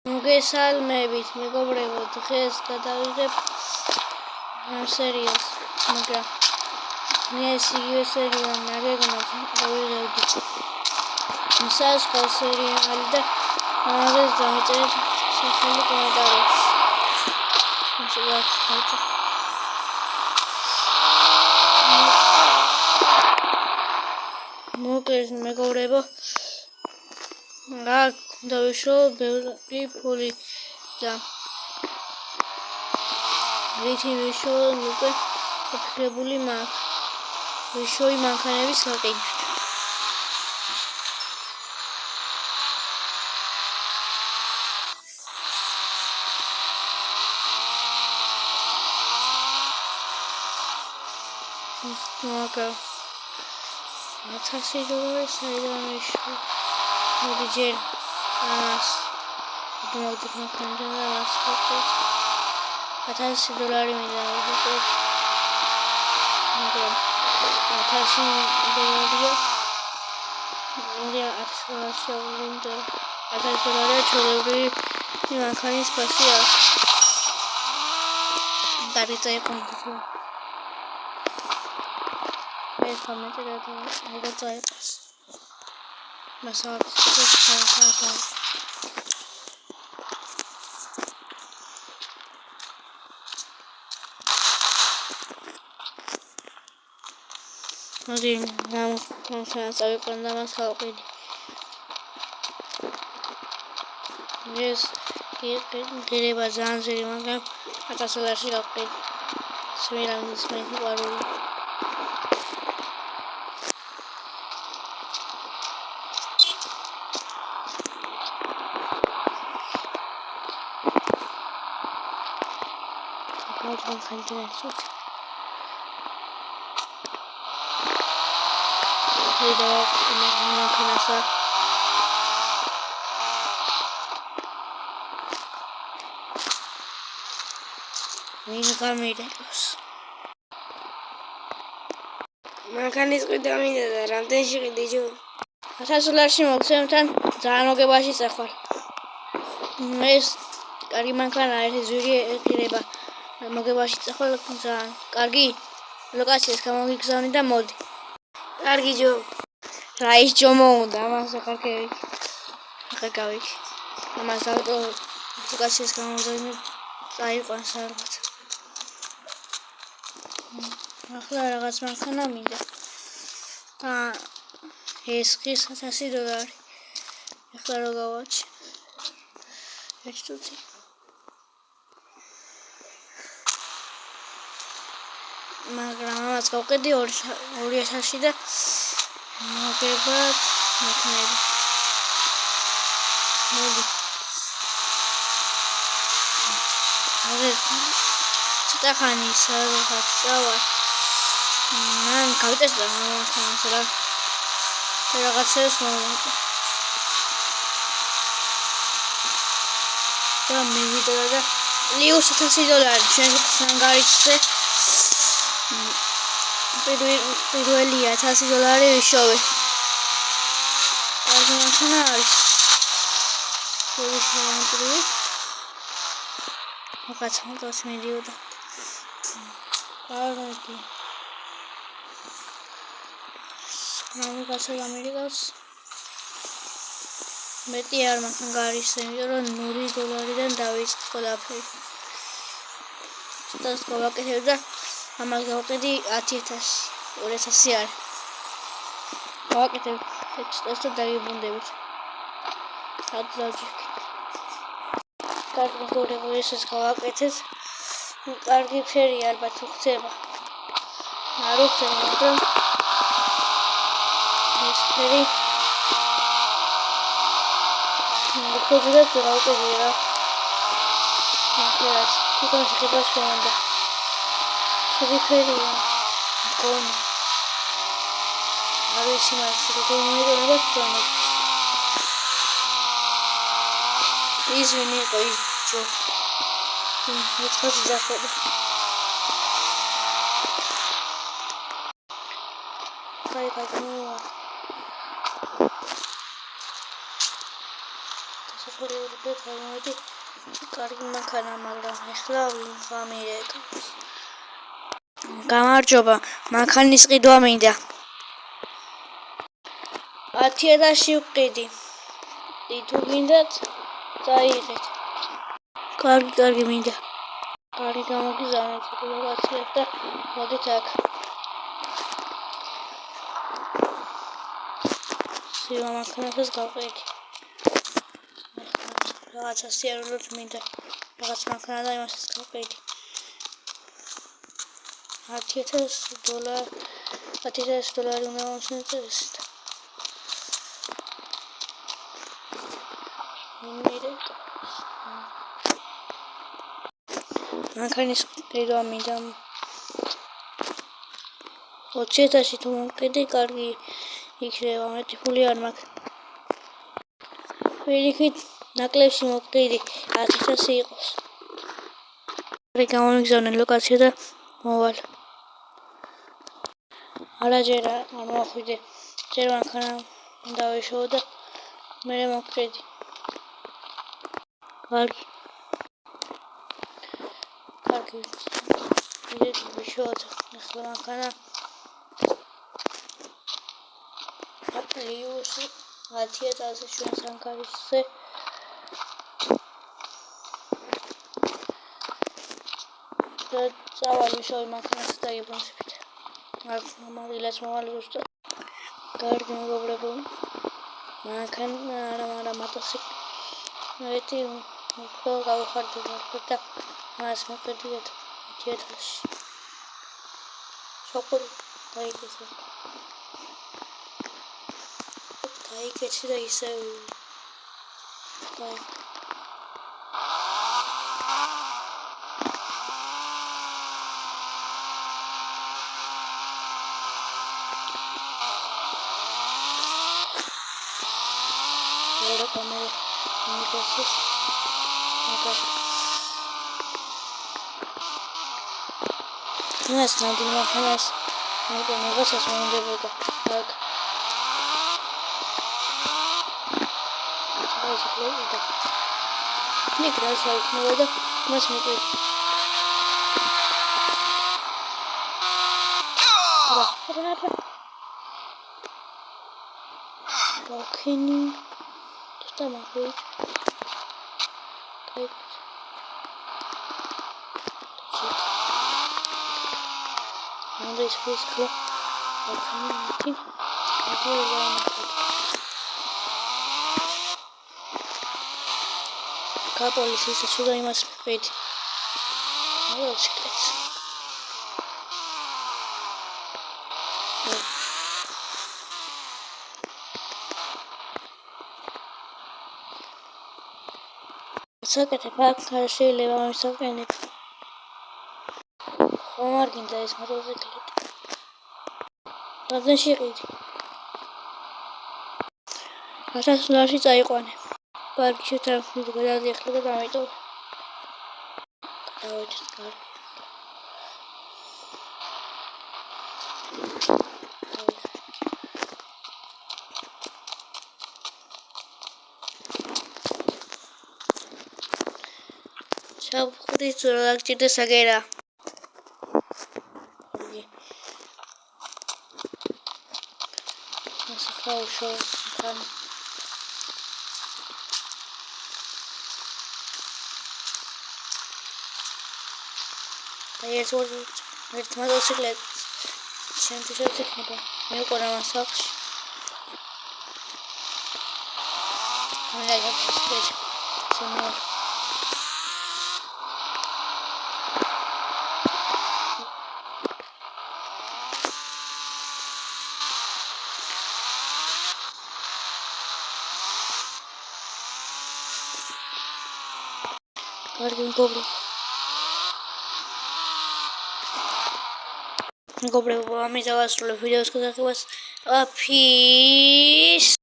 მოგესალმებით, მეგობრებო, დღეს გადავიღებ ამ სერიალს, მაგრამ ეს იგივე სერიალი არ ეგნათ, დავიღებდი სხვა სერიალი და ამაზე დაიწერეთ სახელი კომენტარებში. მოკლედ, მეგობრებო, აქ დავიშო ბევრი ფული და რითი ვიშო უკვე გაფიქრებული მაქვს. ვიშოი მანქანების გაყიდვით. მაგრამ $1000 საიდან ვიშო? მოდი ჯერ ამას მოვიდეთ მანქანიდან და ვასწავლეთ. $1000 მინდა ვიყოთ. მაგრამ $1000-ია. $1000 შეგვიძლია. $1000 ჩვეულებრივი მანქანის ფასი აქვს. დავით წაიყვანოთ. ეს კომენტარი და წაიყვანოს. მასალას შეგვიძლია. მოდი ამ კონსოლს წავიყვან და მას გავყიდი. ეს ღირება ძალიან ძვირი, მაგრამ $1000-ში გავყიდი. სვირამის მეყვარული. ამ ხანჯერს ვიდეო მანქანასა ვინ გამირეკავს მანქანის ყიდა მინდა და რამდენში ყიდი ჯო $1000-ში მოგცემთან ძალიან მოგებაში წახვალ. ეს კარგი მანქანაა, ერთი ძვირი ღირება მოგებაში წახვალ ძალიან კარგი ლოკაციას გამოგიგზავნი და მოდი. კარგი ჯო. რა ის ჯო მოუნდა, ამას ახალ გავიქი. ახალ გავიქი. ამას ავტო ლოკაციას გამოგზავნი წაიყვანს ალბათ. ახლა რაღაც მანქანა მინდა. და ეს ხის $1000. ახლა რო გავაჩი. ეს თუთი. მაგრამ ამას გავყიდი 2000-ში და მოგებად მექნები. მოდი. ცოტა ხანი სადღაც წავალ. მან გავიტესდა ამას რა. რაღაცას მომენტი. და მივიდა და ლიუს $1000 ჩვენ გარიცხე. პირველია $1000 ვიშოვე. კარგი მანქანა არის. შევიშოვე. რაღაც მომწონს მიდიოდა. კარგი. რაღაცა გამირიგავს. მეტი არ მანქანა გარიცხე, იმიტომ რომ $0-დან დავიწყე ყველაფერი. ცოტას გავაკეთებ და ამას გავყიდი 10,000, 2000 არ. გავაკეთებ ტექსტს და დაგიბრუნდებით. ადლაჯიკ. კარგი მეგობრებო, ესეც გავაკეთეთ. კარგი ფერი ალბათ უხდება. არ უხდება, მაგრამ ეს ფერი მოხუცებად გავაკეთე რა. მაგრამ თვითონ შეგებას უნდა. ცუდი ფერია. გონი. არ ვიცი მას როგორ მოიყურება თვითონ. ის ვინ იყო ის ჯო? ეს ხაზი დახვედა. კაი, საფრთხე გამოდი კარგი მანქანა, მაგრამ ეხლა ვინ გამირეკავს. გამარჯობა, მანქანის ყიდვა მინდა. 10,000 ვყიდი. თუ გინდათ, წაიღეთ. კარგი მინდა. კარგი გამოგიზავნეთ, ლოკაციას და მოდით აქ. სივა მანქანას გავყიდი. რაღაცა სიარულოდ მინდა. რაღაც მანქანა და იმასაც გავყიდი. $10,000 უნდა მომსწრეს. მანქანის ყიდვა მინდა. 20,000 თუ მომყიდე, კარგი იქნება, მეტი ფული არ მაქვს. პირიქით ნაკლებში მოვყიდი, 10,000 იყოს. გამომიგზავნე ლოკაცია და მოვალ. არაჯერ არ მოხვიდე. ჯერ მანქანა დავეშოვო და მერე მოვყიდი. კარგი. მიდეთ ვიშოვოთ. ახლა მანქანა აპლიუსი 10,000 ჩვენ სანქარისზე. და წავალ ვიშოვი მანქანას და იბანსებით. მამადილას მოვალ ზუსტად. კარგი მეგობრებო. მანქანა არა მოტოციკლი უფრო გავხარდები და მას მოვყიდეთ 10,000. შოკოდი დაიგეცე. დაიგეცე და ისე Ahora poner ingresos acá. No es nada, no es. No tengo cosas muy de boca. Acá. Не красавец, но это посмотри. Балкони. Там опять. Надо использовать балкони. Полиция сюда и нас пить. Вот секрет. Сакате пак решили вам сакенит. Хомаргин да есть мотоциклет. Ладно ширит. Сейчас наши заиконы. Парк что-то когда заехали там и то. Давайте скажем. Сейчас ходить сюда, где-то сагера. Насыхал ушел. Я тоже говорит, мотоциклет. Чем ты что цикнешь? Не укора массаж. Я посмотреть. Семёр. Каргин гоблин. Goblin, vamos a ver los videos que sacamos. Peace.